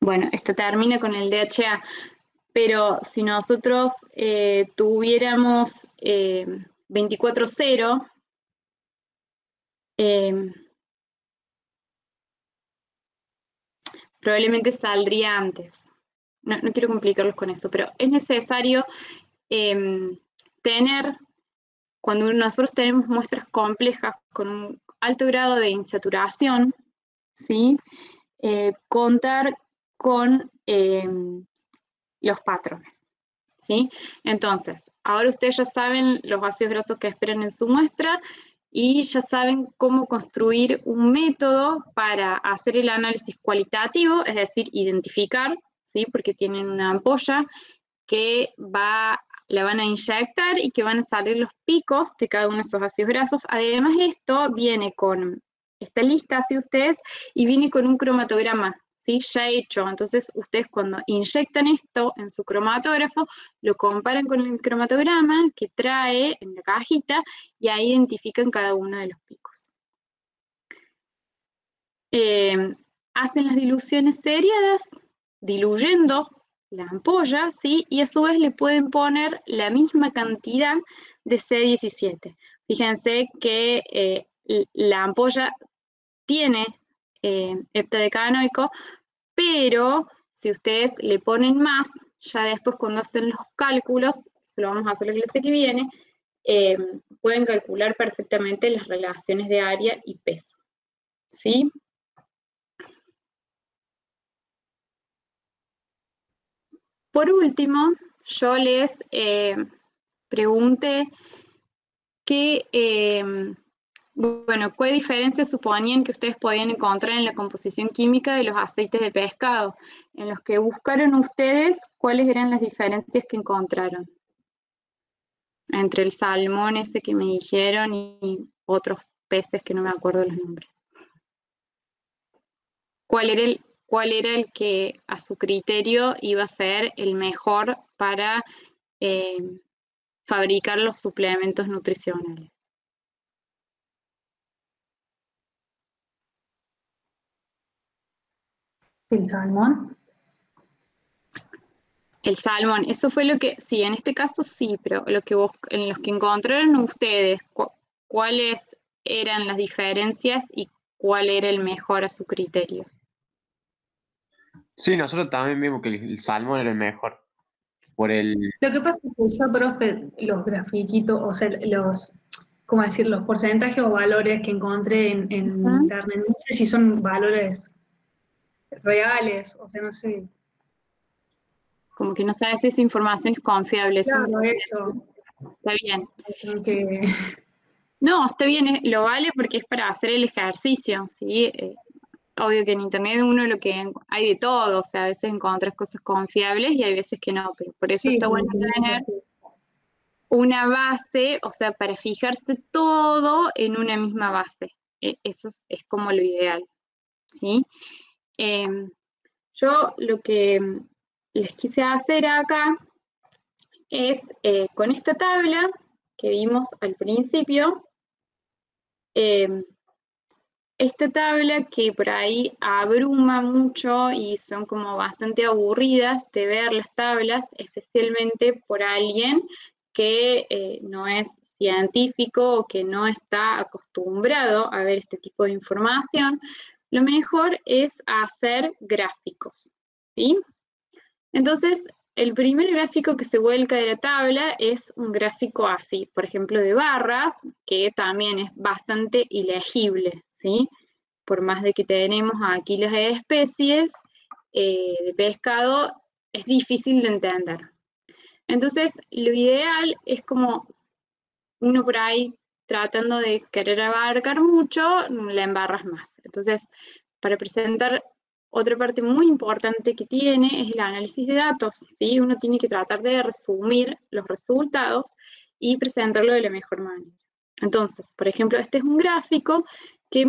Bueno, esta termina con el DHA, pero si nosotros tuviéramos 24,0, probablemente saldría antes. No quiero complicarlos con eso, pero es necesario tener, cuando nosotros tenemos muestras complejas con un alto grado de insaturación, ¿sí? Contar con los patrones, ¿sí? Entonces, ahora ustedes ya saben los ácidos grasos que esperan en su muestra y ya saben cómo construir un método para hacer el análisis cualitativo, es decir, identificar, ¿sí? Porque tienen una ampolla que la van a inyectar y que van a salir los picos de cada uno de esos ácidos grasos. Además, esto viene con esta lista, así ustedes, y viene con un cromatograma, ¿sí? Ya hecho. Entonces, ustedes cuando inyectan esto en su cromatógrafo, lo comparan con el cromatograma que trae en la cajita y ahí identifican cada uno de los picos. Hacen las diluciones seriadas, diluyendo la ampolla, ¿sí? Y a su vez le pueden poner la misma cantidad de C17. Fíjense que la ampolla tiene heptadecanoico, pero si ustedes le ponen más, ya después cuando hacen los cálculos, se lo vamos a hacer la clase que viene, pueden calcular perfectamente las relaciones de área y peso, ¿sí? Por último, yo les pregunté bueno, ¿qué diferencias suponían que ustedes podían encontrar en la composición química de los aceites de pescado? En los que buscaron ustedes, ¿cuáles eran las diferencias que encontraron entre el salmón ese que me dijeron y otros peces que no me acuerdo los nombres? ¿Cuál era el que a su criterio iba a ser el mejor para fabricar los suplementos nutricionales? ¿El salmón? El salmón, eso fue lo que, sí, en este caso sí, pero en los que encontraron ustedes, ¿cuáles eran las diferencias y cuál era el mejor a su criterio? Sí, nosotros también vimos que el salmón era el mejor. Por el. Lo que pasa es que yo, profe, los grafiquitos, o sea, ¿cómo decir? Los porcentajes o valores que encontré en internet, no sé si son valores reales, o sea, no sé. Como que no sabes si esa información es confiable. Claro, eso. Está bien. Que... No, está bien, lo vale porque es para hacer el ejercicio, ¿sí? Obvio que en internet uno lo que hay de todo, o sea, a veces encuentras cosas confiables y hay veces que no, pero por eso Sí, está bueno tener una base, o sea, para fijarse todo en una misma base. Eso es como lo ideal, ¿sí? Yo lo que les quise hacer acá es, con esta tabla que vimos al principio, esta tabla que por ahí abruma mucho y son como bastante aburridas de ver las tablas, especialmente por alguien que no es científico o que no está acostumbrado a ver este tipo de información, lo mejor es hacer gráficos, ¿sí? Entonces, el primer gráfico que se vuelca de la tabla es un gráfico así, por ejemplo, de barras, que también es bastante ilegible, ¿sí? Por más de que tenemos aquí las especies de pescado, es difícil de entender. Entonces, lo ideal es como uno por ahí tratando de querer abarcar mucho, la embarras más. Entonces, para presentar otra parte muy importante que tiene es el análisis de datos, ¿sí? Uno tiene que tratar de resumir los resultados y presentarlo de la mejor manera. Entonces, por ejemplo, este es un gráfico que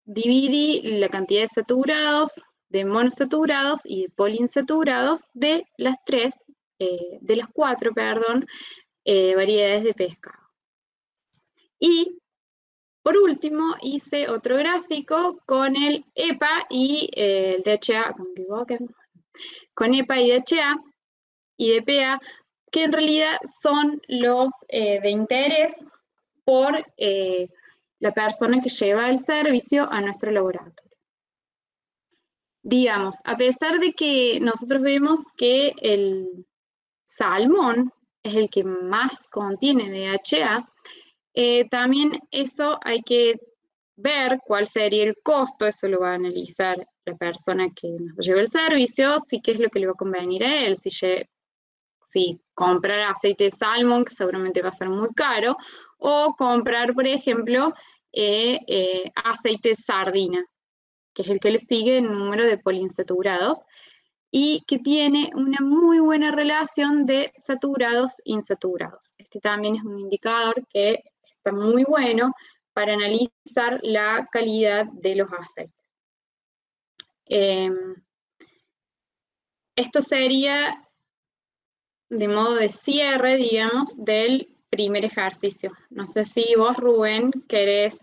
dividí la cantidad de saturados, de monosaturados y de poliinsaturados de las cuatro, perdón, variedades de pescado. Y Por último, hice otro gráfico con el EPA y el DHA, con EPA y DHA y DPA, que en realidad son los de interés por la persona que lleva el servicio a nuestro laboratorio. Digamos, a pesar de que nosotros vemos que el salmón es el que más contiene DHA, también eso hay que ver cuál sería el costo, eso lo va a analizar la persona que nos lleva el servicio, si qué es lo que le va a convenir a él, si comprar aceite de salmón, que seguramente va a ser muy caro, o comprar, por ejemplo, aceite de sardina, que es el que le sigue en número de poliinsaturados, y que tiene una muy buena relación de saturados-insaturados. Este también es un indicador que está muy bueno para analizar la calidad de los aceites. Esto sería de modo de cierre, digamos, del primer ejercicio. No sé si vos, Rubén, querés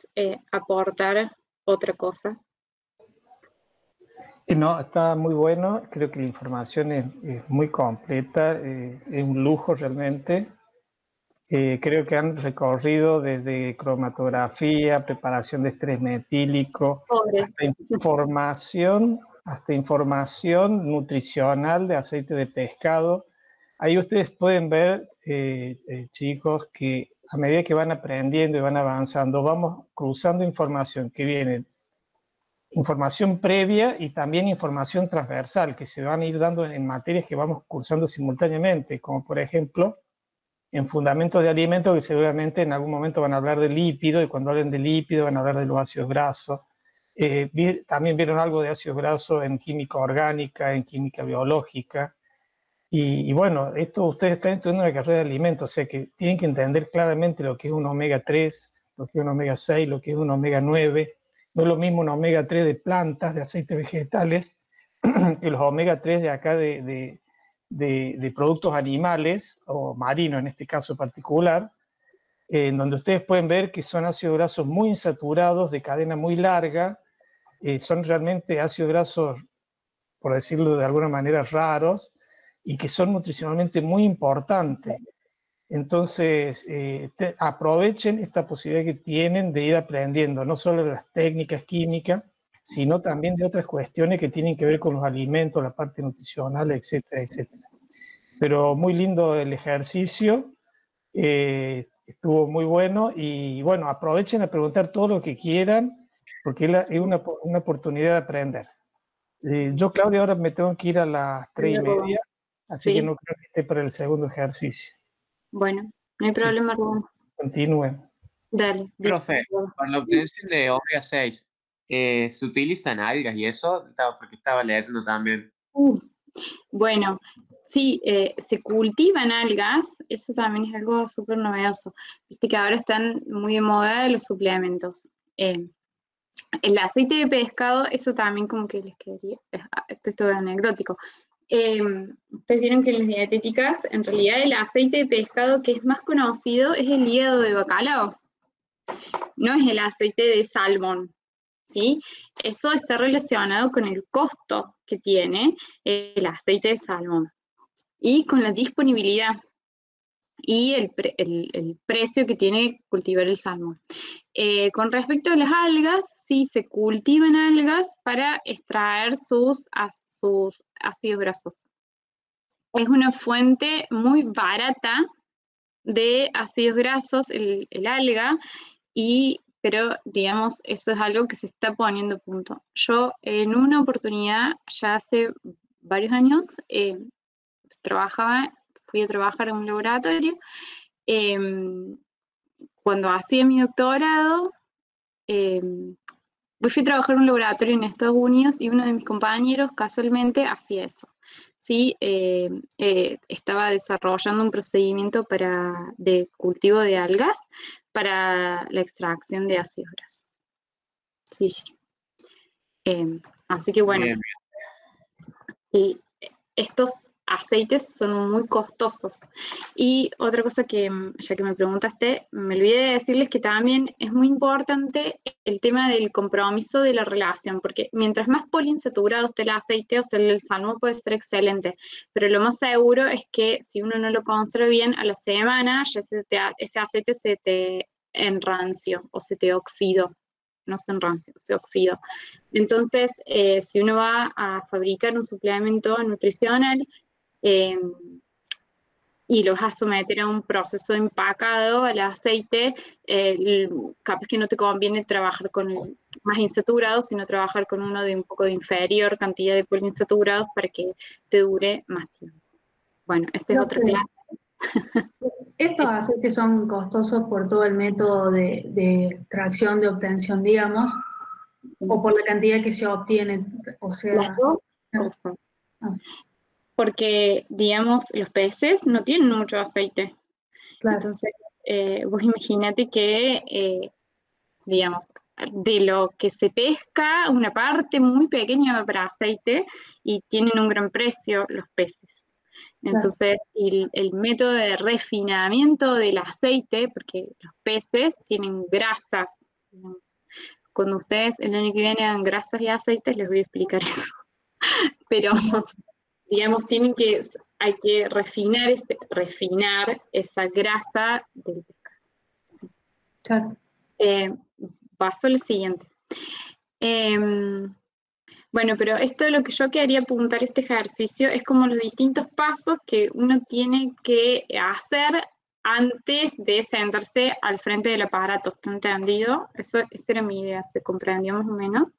aportar otra cosa. No, está muy bueno, creo que la información es muy completa, es un lujo realmente. Creo que han recorrido desde cromatografía, preparación de estrés metílico, hasta información nutricional de aceite de pescado. Ahí ustedes pueden ver, chicos, que a medida que van aprendiendo y van avanzando, vamos cruzando información que viene, información previa y también información transversal, que se van a ir dando en materias que vamos cursando simultáneamente, como por ejemplo, en fundamentos de alimentos, que seguramente en algún momento van a hablar de lípidos, y cuando hablen de lípidos van a hablar de los ácidos grasos. También vieron algo de ácidos grasos en química orgánica, en química biológica. Y bueno, esto ustedes están estudiando en la carrera de alimentos, o sea que tienen que entender claramente lo que es un omega 3, lo que es un omega 6, lo que es un omega 9. No es lo mismo un omega 3 de plantas, de aceites vegetales, que los omega 3 de acá de productos animales, o marinos en este caso particular, en donde ustedes pueden ver que son ácidos grasos muy insaturados, de cadena muy larga, son realmente ácidos grasos, por decirlo de alguna manera, raros, y que son nutricionalmente muy importantes. Entonces, aprovechen esta posibilidad que tienen de ir aprendiendo, no solo las técnicas químicas, sino también de otras cuestiones que tienen que ver con los alimentos, la parte nutricional, etcétera, etcétera. Pero muy lindo el ejercicio, estuvo muy bueno, y bueno, aprovechen a preguntar todo lo que quieran, porque es una oportunidad de aprender. Yo, Claudia, ahora me tengo que ir a las 3:30, así Sí. que no creo que esté para el segundo ejercicio. Bueno, no hay problema, Rubén. Continúen. Dale. Profe, para la obtención de omega 6, ¿se utilizan algas y eso? Porque estaba leyendo también. Bueno, sí, se cultivan algas, eso también es algo súper novedoso. Viste que ahora están muy de moda los suplementos. El aceite de pescado, eso también como que les quedaría, esto es todo anecdótico. Ustedes vieron que en las dietéticas, en realidad el aceite de pescado que es más conocido es el hígado de bacalao, no es el aceite de salmón, ¿sí? Eso está relacionado con el costo que tiene el aceite de salmón y con la disponibilidad y el precio que tiene cultivar el salmón. Con respecto a las algas, sí se cultivan algas para extraer sus ácidos grasos. Es una fuente muy barata de ácidos grasos, el alga, pero digamos, eso es algo que se está poniendo a punto. Yo en una oportunidad, ya hace varios años, fui a trabajar en un laboratorio. Cuando hacía mi doctorado, fui a trabajar en un laboratorio en Estados Unidos y uno de mis compañeros casualmente hacía eso. Sí, estaba desarrollando un procedimiento de cultivo de algas para la extracción de ácidos grasos. Sí, sí. Así que bueno, Bien. y estos aceites son muy costosos. Y otra cosa que, ya que me preguntaste, me olvidé de decirles que también es muy importante el tema del compromiso de la relación, porque mientras más poliinsaturado esté el aceite, o sea, el salmón puede ser excelente, pero lo más seguro es que si uno no lo conserva bien, a la semana ya ese aceite se te enranció o se te oxidó. No se enranció, se oxidó. Entonces, si uno va a fabricar un suplemento nutricional, y lo vas a someter a un proceso de empacado al aceite, capaz que no te conviene trabajar con el más insaturado, sino trabajar con uno de un poco de inferior cantidad de poliinsaturados para que te dure más tiempo. Bueno, esta es otra clase. Estos aceites son costosos por todo el método de extracción, de obtención, digamos, o por la cantidad que se obtiene, o sea... Las dos cosas. Porque, digamos, los peces no tienen mucho aceite. Claro. Entonces, vos imagínate que, digamos, de lo que se pesca, una parte muy pequeña va para aceite y tienen un gran precio los peces. Entonces, claro, el método de refinamiento del aceite, porque los peces tienen grasas. Cuando ustedes el año que viene hagan grasas y aceites, les voy a explicar eso. Pero, digamos, hay que refinar esa grasa del pescado. ¿Sí? Claro. Paso al siguiente. Bueno, pero esto lo que yo quería apuntar este ejercicio es como los distintos pasos que uno tiene que hacer antes de sentarse al frente del aparato. ¿Está entendido? Esa era mi idea, ¿se comprendió más o menos?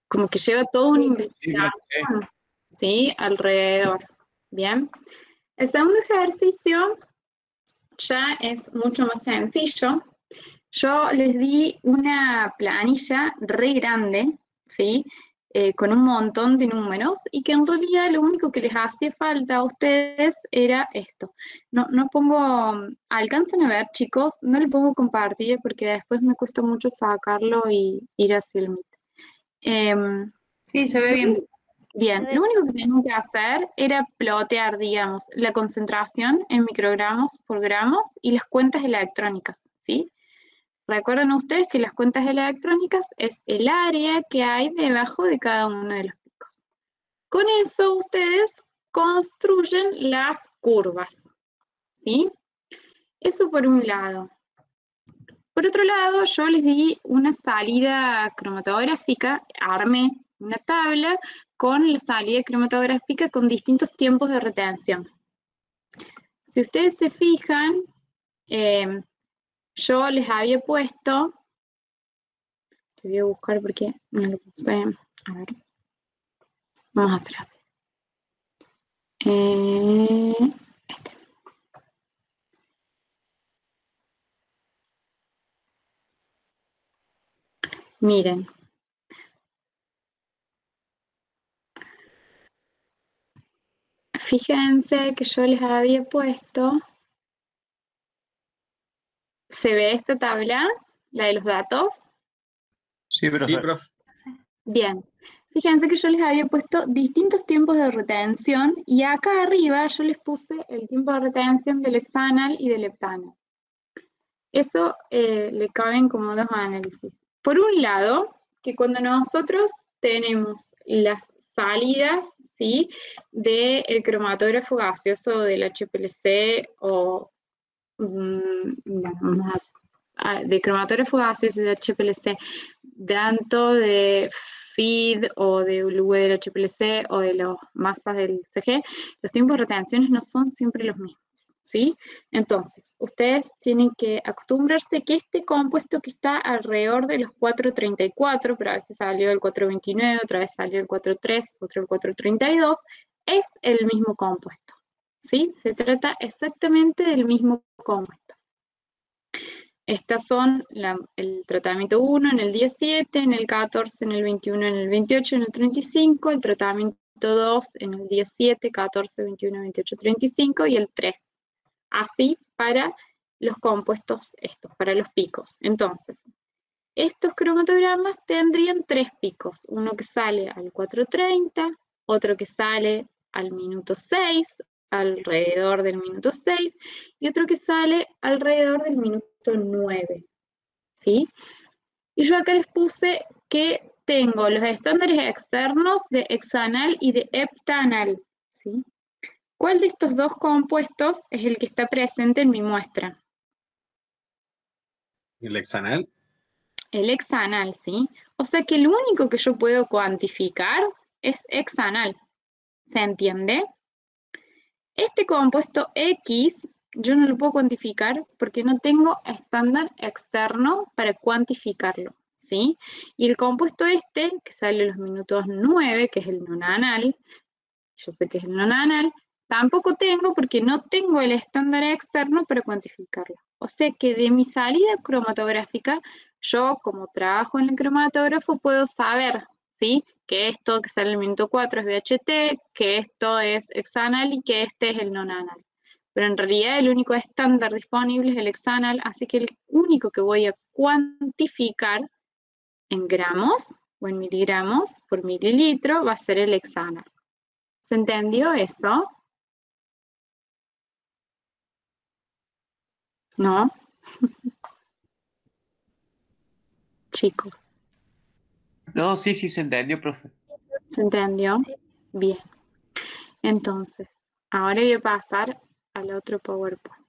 Como que lleva toda una investigación, ¿sí? Alrededor. Bien. El segundo ejercicio ya es mucho más sencillo. Yo les di una planilla re grande, ¿sí? Con un montón de números y que en realidad lo único que les hacía falta a ustedes era esto. No pongo, alcanzan a ver, chicos, no le pongo compartir porque después me cuesta mucho sacarlo y ir hacia el Meet. Sí, se ve bien. Bien, lo único que tenemos que hacer era plotear, digamos, la concentración en microgramos por gramos y las cuentas electrónicas, ¿sí? Recuerden ustedes que las cuentas electrónicas es el área que hay debajo de cada uno de los picos. Con eso ustedes construyen las curvas, ¿sí? Eso por un lado. Por otro lado, yo les di una salida cromatográfica, armé una tabla con la salida cromatográfica con distintos tiempos de retención. Si ustedes se fijan, yo les había puesto, te voy a buscar porque no lo puse, a ver, vamos a hacer así. Miren. Fíjense que yo les había puesto, ¿se ve esta tabla? La de los datos. Sí, profe. Bien, fíjense que yo les había puesto distintos tiempos de retención y acá arriba yo les puse el tiempo de retención del hexanal y del heptanal. Eso le caben como dos análisis. Por un lado, que cuando nosotros tenemos las salidas, ¿sí?, del cromatógrafo gaseoso del HPLC o de cromatógrafo gaseoso del HPLC, tanto de feed o de UV del HPLC o de las masas del CG, los tiempos de retenciones no son siempre los mismos, ¿sí? Entonces, ustedes tienen que acostumbrarse que este compuesto que está alrededor de los 434, pero a veces salió el 429, otra vez salió el 43, otro el 432, es el mismo compuesto, ¿sí? Se trata exactamente del mismo compuesto. Estas son el tratamiento 1 en el día 7, en el 14, en el 21, en el 28, en el 35, el tratamiento 2 en el día 7, 14, 21, 28, 35 y el 3. Así para los compuestos estos, para los picos. Entonces, estos cromatogramas tendrían 3 picos. Uno que sale al 430, otro que sale al minuto 6, alrededor del minuto 6, y otro que sale alrededor del minuto 9, ¿sí? Y yo acá les puse que tengo los estándares externos de hexanal y de heptanal, ¿sí? ¿Cuál de estos dos compuestos es el que está presente en mi muestra? ¿El hexanal? El hexanal, ¿sí? O sea que el único que yo puedo cuantificar es hexanal. ¿Se entiende? Este compuesto X yo no lo puedo cuantificar porque no tengo estándar externo para cuantificarlo, ¿sí? Y el compuesto este, que sale a los minutos 9, que es el nonanal, yo sé que es el nonanal, tampoco tengo porque no tengo el estándar externo para cuantificarlo. O sea que de mi salida cromatográfica, yo como trabajo en el cromatógrafo puedo saber, ¿sí? Que esto que sale en el minuto 4 es VHT, que esto es hexanal y que este es el nonanal. Pero en realidad el único estándar disponible es el hexanal, así que el único que voy a cuantificar en gramos o en miligramos por mililitro va a ser el hexanal. ¿Se entendió eso? ¿No? Chicos, No, sí, sí se entendió, profe. ¿se entendió? Sí. Bien. Entonces, ahora voy a pasar al otro PowerPoint.